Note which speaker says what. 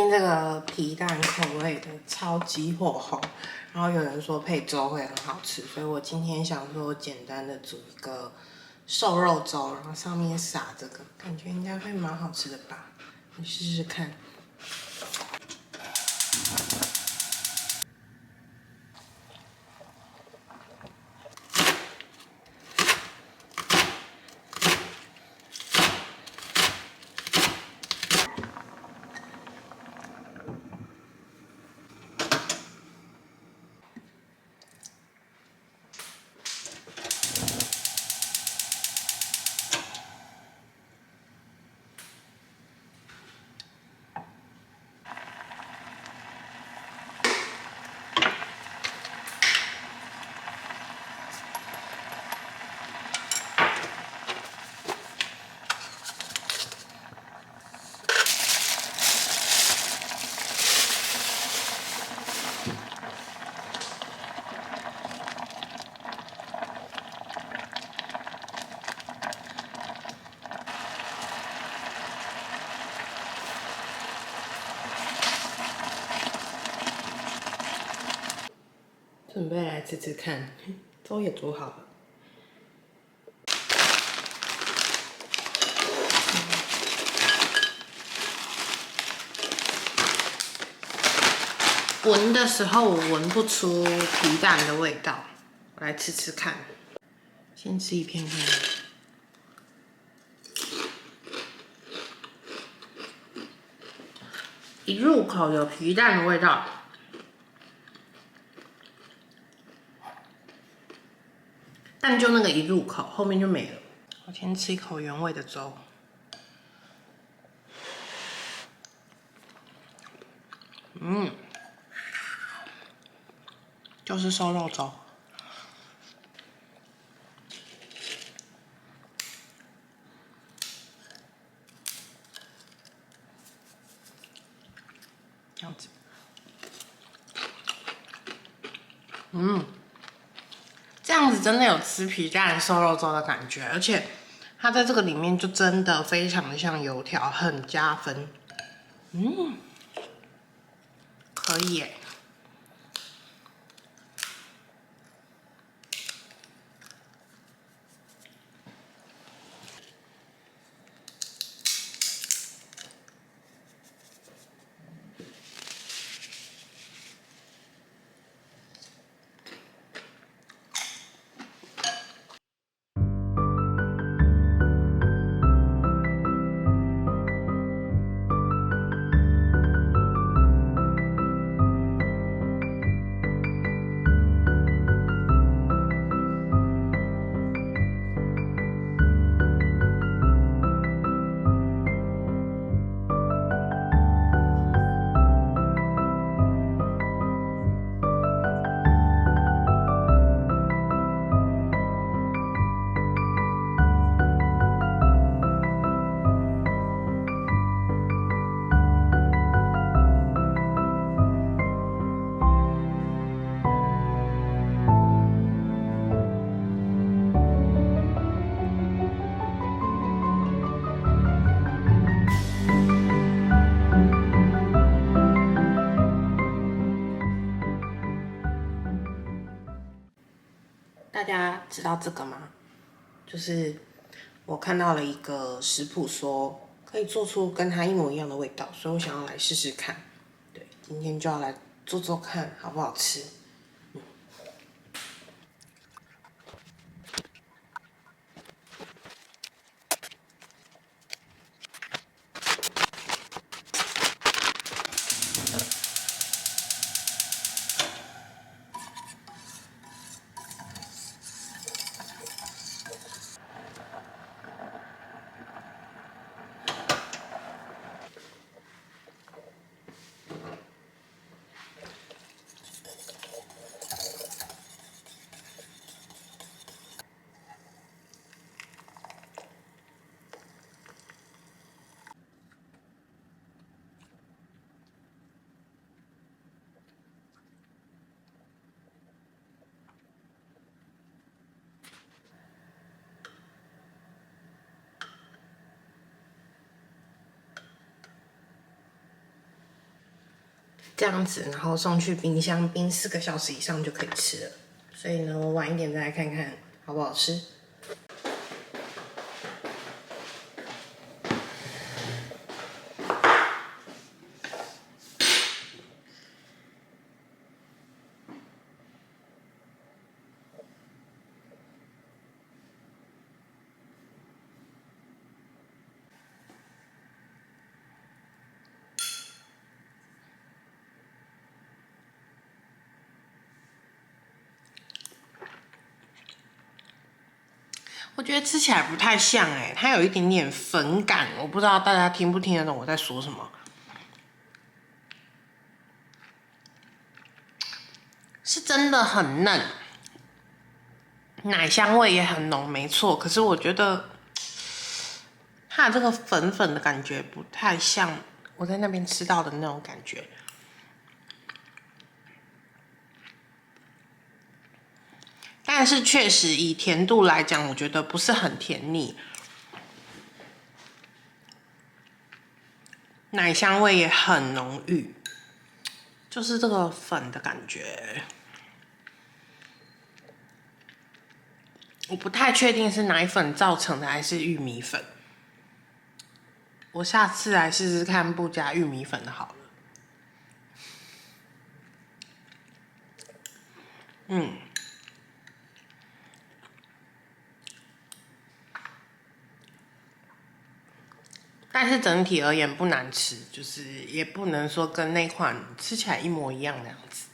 Speaker 1: 天这个皮蛋口味的超级火红，然后有人说配粥会很好吃，所以我今天想说简单的煮一个瘦肉粥，然后上面撒这个，感觉应该会蛮好吃的吧？你试试看。准备来吃吃看，粥也煮好了。闻的时候我闻不出皮蛋的味道，我来吃吃看。先吃一片看看。一入口有皮蛋的味道。但就那个一入口，后面就没了。我先吃一口原味的粥。就是瘦肉粥。这样子。这样子真的有吃皮蛋瘦肉粥的感觉，而且它在这个里面就真的非常的像油条，很加分。可以耶。大家知道这个吗？就是我看到了一个食谱说可以做出跟它一模一样的味道，所以我想要来试试看。对，今天就要来做做看好不好吃。这样子，然后送去冰箱冰4个小时以上就可以吃了。所以呢，我晚一点再来看看好不好吃。我觉得吃起来不太像它有一点点粉感，我不知道大家听不听得懂我在说什么。是真的很嫩，奶香味也很浓，没错。可是我觉得它这个粉粉的感觉不太像我在那边吃到的那种感觉。但是确实以甜度来讲，我觉得不是很甜腻，奶香味也很浓郁，就是这个粉的感觉，我不太确定是奶粉造成的还是玉米粉。我下次来试试看不加玉米粉的好了。但是整体而言不难吃，就是也不能说跟那款吃起来一模一样那样子。